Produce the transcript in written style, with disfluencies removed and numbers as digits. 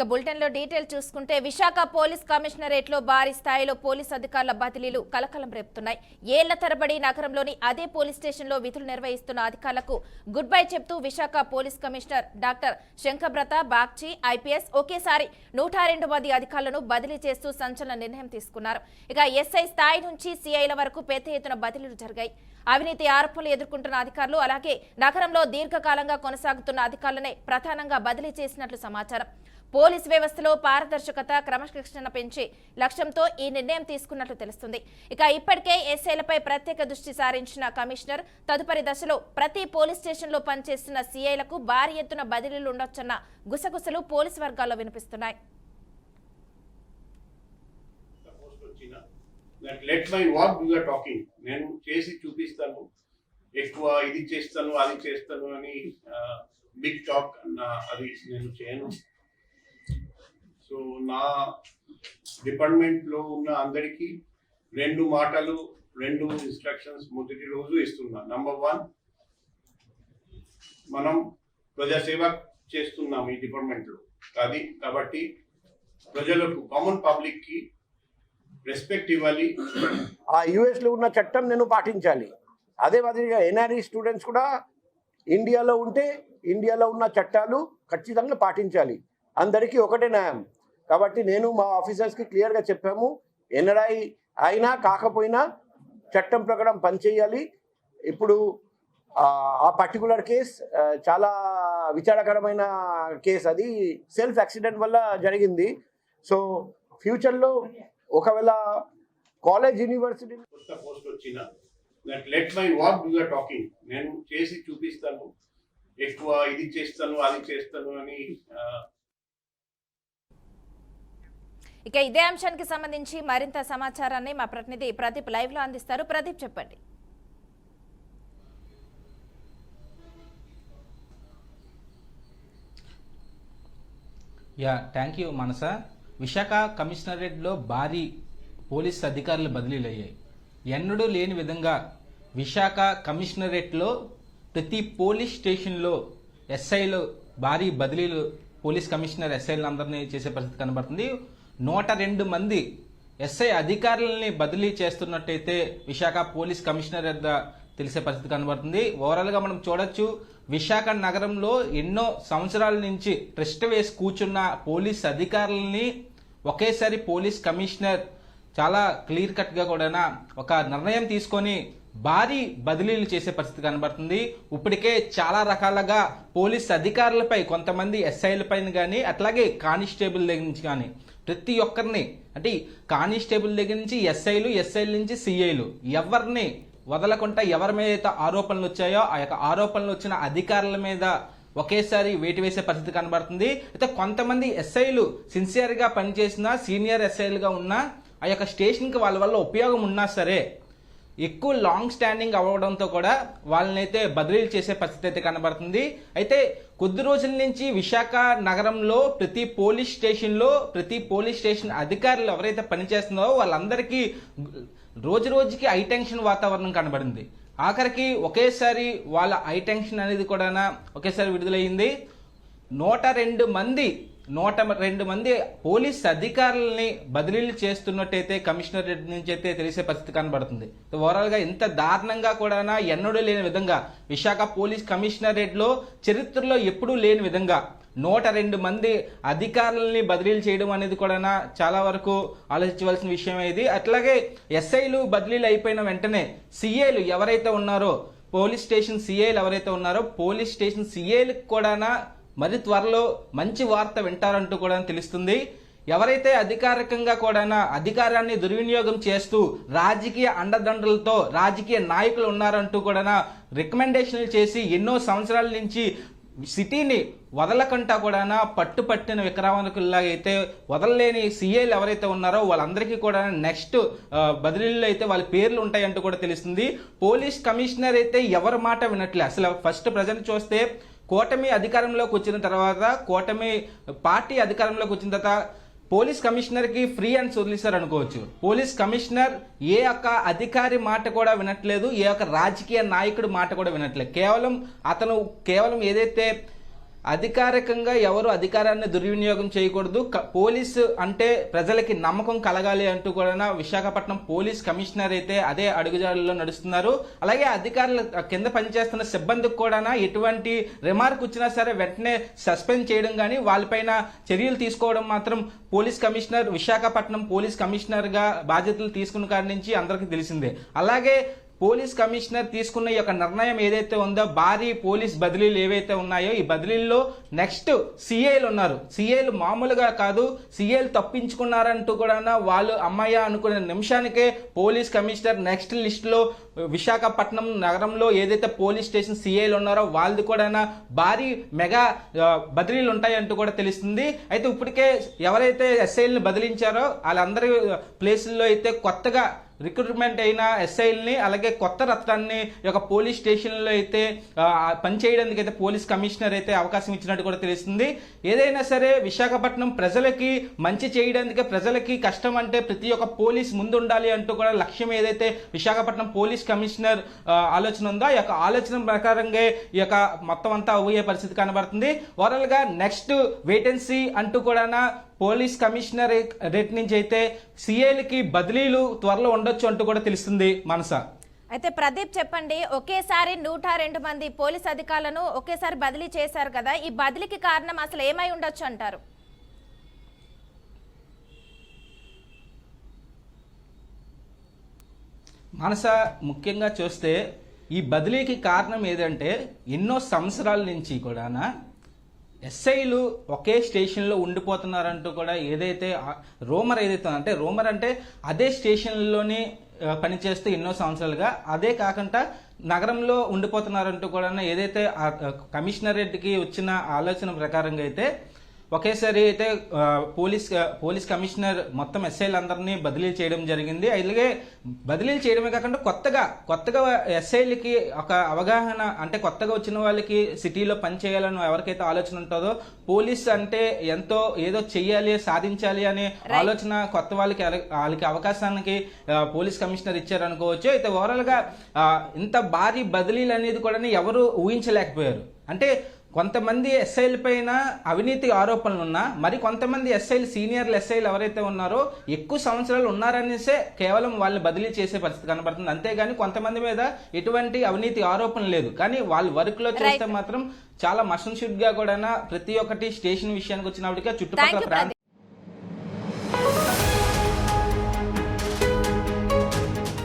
ఇక బులెటిన్ లో డీటెయిల్ చూసుకుంటే విశాఖ పోలీస్ కమిషనరేట్ లో భారీ స్థాయిలో పోలీస్ అధికారుల బదిలీలు కలకలం రేపుతున్నాయి. ఏళ్ల తరబడి నగరంలోని అదే పోలీస్ స్టేషన్ లో విధులు నిర్వహిస్తున్న అధికారులకు గుడ్ బై చెప్తూ Visakha police commissioner doctor Shankhabrata Bagchi IPS ఒకేసారి 102 మంది అధికారులను బదిలీ చేస్తూ సంచలన నిర్ణయం తీసుకున్నారు. ఇక ఎస్ఐ స్థాయి నుంచి సిఐల వరకు పెద్ద ఎత్తున బదిలీలు జరిగాయి. అవినీతి ఆరోపణలు ఎదుర్కొంటున్న అధికారులు అలాగే నగరంలో దీర్ఘకాలంగా కొనసాగుతున్న అధికారులనే ప్రధానంగా బదిలీ చేసినట్లు సమాచారం. పోలీస్ వ్యవస్థలో పారదర్శకత క్రమశిక్షణ పెంచే లక్ష్యంతో ఈ నిర్ణయం తీసుకున్నట్లు తెలుస్తుంది. ఇక ఇప్పటికే ఎస్ఐలపై ప్రత్యేక దృష్టి సారించిన కమిషనర్ తదుపరి దశలో ప్రతి పోలీస్ స్టేషన్లో పనిచేస్తున్న సీఐలకు భారీ ఎత్తున బదిలీలు ఉండొచ్చన్న గుసగుసలు పోలీస్ వర్గాల్లో వినిపిస్తున్నాయి. Let my walk do the talking. నేను చేసి చూపిస్తాను, ఎక్కువ ఇది చేస్తాను అది చేస్తాను అని బిగ్ టాక్ అది నేను చేయను. సో నా డిపార్ట్మెంట్లో ఉన్న అందరికీ 2 మాటలు 2 ఇన్స్ట్రక్షన్స్ మొదటి రోజు ఇస్తున్నా. నంబర్ 1, మనం ప్రజాసేవ చేస్తున్నాం ఈ డిపార్ట్మెంట్లో. కాబట్టి ప్రజలకు కామన్ పబ్లిక్కి రెస్పెక్ట్ ఇవ్వాలి. ఆ యుఎస్లో ఉన్న చట్టం నేను పాటించాలి. అదే మాదిరిగా ఎన్ఆర్ఈ స్టూడెంట్స్ కూడా ఇండియాలో ఉంటే ఇండియాలో ఉన్న చట్టాలు ఖచ్చితంగా పాటించాలి. అందరికీ ఒకటే న్యాయం. కాబట్టి నేను మా ఆఫీసర్స్కి క్లియర్గా చెప్పాము, ఎన్ఆర్ఐ అయినా కాకపోయినా చట్టం ప్రకారం పనిచేయాలి. ఇప్పుడు ఆ పర్టికులర్ కేస్ చాలా విచారకరమైన కేసు. అది సెల్ఫ్ యాక్సిడెంట్ వల్ల జరిగింది. సో ఫ్యూచర్లో ఒకవేళ కాలేజ్ యూనివర్సిటీ కొత్త పోస్ట్ వచ్చిన let my walk do the talking. నేను చేసి చూపిస్తాను, ఎక్కువ ఇది చేస్తాను అది చేస్తాను అని. ఇక ఇదే అంశానికి సంబంధించి మరింత సమాచారాన్ని మా ప్రతినిధి ప్రదీప్ లైవ్ లో అందిస్తారు. ప్రదీప్, చెప్పండి. థ్యాంక్ యూ మనస. విశాఖ కమిషనరేట్లో భారీ పోలీస్ అధికారులు బదిలీలు అయ్యాయి. ఎన్నడూ లేని విధంగా విశాఖ కమిషనరేట్లో ప్రతి పోలీస్ స్టేషన్లో ఎస్ఐలు భారీ బదిలీలు పోలీస్ కమిషనర్ ఎస్ఐలు అందరినీ చేసే పరిస్థితి కనబడుతుంది. 102 మంది ఎస్ఐ అధికారులని బదిలీ చేస్తున్నట్టయితే విశాఖ పోలీస్ కమిషనర్ వద్ద తెలిసే పరిస్థితి కనబడుతుంది. ఓవరాల్గా మనం చూడొచ్చు, విశాఖ నగరంలో ఎన్నో సంవత్సరాల నుంచి ట్రస్ట్ వేసి కూర్చున్న పోలీస్ అధికారులని ఒకేసారి పోలీస్ కమిషనర్ చాలా క్లియర్ కట్గా కూడా ఒక నిర్ణయం తీసుకొని భారీ బదిలీలు చేసే పరిస్థితి కనబడుతుంది. ఇప్పటికే చాలా రకాలుగా పోలీస్ అధికారులపై కొంతమంది ఎస్ఐలపైన కానీ అట్లాగే కానిస్టేబుల్ దగ్గర నుంచి కానీ ప్రతి ఒక్కరిని, అంటే కానిస్టేబుల్ దగ్గర నుంచి ఎస్ఐల నుంచి సిఐలు ఎవరిని వదలకుండా ఎవరి మీద అయితే ఆరోపణలు వచ్చాయో ఆ యొక్క ఆరోపణలు వచ్చిన అధికారుల మీద ఒకేసారి వేటు వేసే పరిస్థితి కనబడుతుంది. అయితే కొంతమంది ఎస్ఐలు సిన్సియర్గా పనిచేసిన సీనియర్ ఎస్ఐలుగా ఉన్న ఆ యొక్క స్టేషన్కి వాళ్ళ వల్ల ఉపయోగం ఉన్నా సరే ఎక్కువ లాంగ్ స్టాండింగ్ అవ్వడంతో కూడా వాళ్ళనైతే బదిలీలు చేసే పరిస్థితి అయితే కనబడుతుంది. అయితే కొద్ది రోజుల నుంచి విశాఖ నగరంలో ప్రతి పోలీస్ స్టేషన్ అధికారులు ఎవరైతే పనిచేస్తున్నారో వాళ్ళందరికీ రోజు రోజుకి హైటెన్షన్ వాతావరణం కనబడింది. ఆఖరికి ఒకేసారి వాళ్ళ హైటెన్షన్ అనేది కూడా ఒకేసారి విడుదలయ్యింది. 102 మంది పోలీస్ అధికారులని బదిలీలు చేస్తున్నట్టయితే కమిషనర్ నుంచి అయితే తెలిసే పరిస్థితి కనబడుతుంది. ఓవరాల్గా ఇంత దారుణంగా కూడా ఎన్నడూ లేని విధంగా విశాఖ పోలీస్ కమిషనరేట్లో చరిత్రలో ఎప్పుడూ లేని విధంగా 102 మంది అధికారులని బదిలీలు చేయడం అనేది కూడా చాలా వరకు ఆలోచించవలసిన విషయం ఇది. అట్లాగే ఎస్ఐలు బదిలీలు అయిపోయిన వెంటనే సిఐలు ఎవరైతే ఉన్నారో పోలీస్ స్టేషన్ సిఐలకు కూడా మరి త్వరలో మంచి వార్త వింటారంటూ కూడా తెలుస్తుంది. ఎవరైతే అధికారికంగా కూడా అధికారాన్ని దుర్వినియోగం చేస్తూ రాజకీయ అండదండలతో రాజకీయ నాయకులు ఉన్నారంటూ కూడా రికమెండేషన్లు చేసి ఎన్నో సంవత్సరాల నుంచి సిటీని వదలకుండా కూడా పట్టుపట్టిన విక్రమార్కుల్లాగా అయితే వదలలేని సీఏలు ఎవరైతే ఉన్నారో వాళ్ళందరికీ కూడా నెక్స్ట్ బదిలీలో అయితే వాళ్ళ పేర్లు ఉంటాయంటూ కూడా తెలుస్తుంది. పోలీస్ కమిషనర్ అయితే ఎవరి మాట వినట్లే. అసలు ఫస్ట్ ప్రజెంట్ చూస్తే కూటమి అధికారంలోకి వచ్చిన తర్వాత పార్టీ అధికారంలోకి వచ్చిన తర్వాత పోలీస్ కమిషనర్కి ఫ్రీ అండ్ వదిలేశారు అనుకోవచ్చు. పోలీస్ కమిషనర్ ఏ ఒక్క అధికారి మాట కూడా వినట్లేదు, ఏ ఒక్క రాజకీయ నాయకుడి మాట కూడా వినట్లేదు. కేవలం ఏదైతే అధికారికంగా ఎవరు అధికారాన్ని దుర్వినియోగం చేయకూడదు. పోలీసు అంటే ప్రజలకి నమ్మకం కలగాలి అంటూ కూడా విశాఖపట్నం పోలీస్ కమిషనర్ అయితే అదే అడుగుజాడల్లో నడుస్తున్నారు. అలాగే అధికారులు కింద పనిచేస్తున్న సిబ్బందికి కూడా ఎటువంటి రిమార్క్ వచ్చినా సరే వెంటనే సస్పెండ్ చేయడం కానీ వాళ్ళపైన చర్యలు తీసుకోవడం మాత్రం విశాఖపట్నం పోలీస్ కమిషనర్ గా బాధ్యతలు తీసుకున్న కాడి నుంచి అందరికీ తెలిసిందే. అలాగే పోలీస్ కమిషనర్ తీసుకున్న ఈ యొక్క నిర్ణయం ఏదైతే ఉందో, భారీ పోలీస్ బదిలీలు ఏవైతే ఉన్నాయో, ఈ బదిలీల్లో నెక్స్ట్ సిఐలు ఉన్నారు. సిఐలు మామూలుగా కాదు, సిఐలు తప్పించుకున్నారంటూ కూడా వాళ్ళు అమ్మాయ అనుకునే నిమిషానికే పోలీస్ కమిషనర్ నెక్స్ట్ లిస్టులో విశాఖపట్నం నగరంలో ఏదైతే పోలీస్ స్టేషన్ సిఐలు ఉన్నారో వాళ్ళది కూడా భారీ మెగా బదిలీలు ఉంటాయంటూ కూడా తెలుస్తుంది. అయితే ఇప్పటికే ఎవరైతే ఎస్ఐలను బదిలించారో వాళ్ళందరి ప్లేసుల్లో అయితే కొత్తగా రిక్రూట్మెంట్ అయిన ఎస్ఐల్ని అలాగే కొత్త రత్నాన్ని ఒక పోలీస్ స్టేషన్లో అయితే పనిచేయడానికి అయితే పోలీస్ కమిషనర్ అయితే అవకాశం ఇచ్చినట్టు కూడా తెలుస్తుంది. ఏదైనా సరే విశాఖపట్నం ప్రజలకి మంచి చేయడానికి, ప్రజలకి కష్టం అంటే ప్రతి ఒక్క పోలీస్ ముందు ఉండాలి అంటూ కూడా లక్ష్యం ఏదైతే విశాఖపట్నం పోలీస్ కమిషనర్ ఆలోచన ఉందో, ఈ యొక్క ఆలోచన ప్రకారంగా ఈ యొక్క మొత్తం అంతా అయ్యే పరిస్థితి కనబడుతుంది. ఓవరాల్ గా నెక్స్ట్ వేటెన్సీ అంటూ కూడా పోలీస్ కమిషనర్ రేట్ నుంచి అయితే సిఐలకి బదిలీలు త్వరలో ఉండొచ్చు అంటూ కూడా తెలుస్తుంది. మనస అయితే ప్రదీప్ చెప్పండి, ఒకేసారి 102 మంది పోలీస్ అధికారులను ఒకేసారి బదిలీ చేశారు కదా, ఈ బదిలీకి కారణం అసలు ఏమై ఉండొచ్చు అంటారు? మనస ముఖ్యంగా చూస్తే ఈ బదిలీకి కారణం ఏదంటే ఎన్నో సంవత్సరాల నుంచి కూడా ఎస్ఐలు ఒకే స్టేషన్లో ఉండిపోతున్నారంటూ కూడా ఏదైతే రూమర్ ఏదైతే అంటే రూమర్ అంటే అదే స్టేషన్లోని పనిచేస్తూ ఎన్నో సంవత్సరాలుగా, అదే కాకుండా నగరంలో ఉండిపోతున్నారంటూ కూడా ఏదైతే కమిషనరేట్కి వచ్చిన ఆలోచన ప్రకారంగా అయితే ఒకేసారి అయితే పోలీస్ కమిషనర్ మొత్తం ఎస్ఐలందరినీ బదిలీ చేయడం జరిగింది. అలాగే బదిలీలు చేయడమే కాకుండా కొత్తగా ఎస్ఐలకి ఒక అవగాహన, అంటే కొత్తగా వచ్చిన వాళ్ళకి సిటీలో పనిచేయాలని ఎవరికైతే ఆలోచన ఉంటుందో, పోలీస్ అంటే ఎంతో ఏదో చెయ్యాలి సాధించాలి అనే ఆలోచన కొత్త వాళ్ళకి అవకాశానికి పోలీస్ కమిషనర్ ఇచ్చారనుకోవచ్చు. అయితే ఓవరాల్ గా ఇంత భారీ బదిలీలు అనేది కూడా ఎవరు ఊహించలేకపోయారు. అంటే కొంతమంది ఎస్ఐల పైన అవినీతి ఆరోపణలు ఉన్నా, మరి కొంతమంది ఎస్ఐలు సీనియర్లు ఎస్ఐలు ఎవరైతే ఉన్నారో ఎక్కువ సంవత్సరాలు ఉన్నారనేసే కేవలం వాళ్ళని బదిలీ చేసే పరిస్థితి కనబడుతుంది. అంతేగాని కొంతమంది మీద ఎటువంటి అవినీతి ఆరోపణ లేదు. కానీ వాళ్ళ వర్క్ లో చూస్తే మాత్రం చాలా మషన్ షుడ్ గా కూడా ప్రతి ఒక్కటి స్టేషన్ విషయానికి వచ్చినప్పటికీ చుట్టుపక్కల ప్రాంతం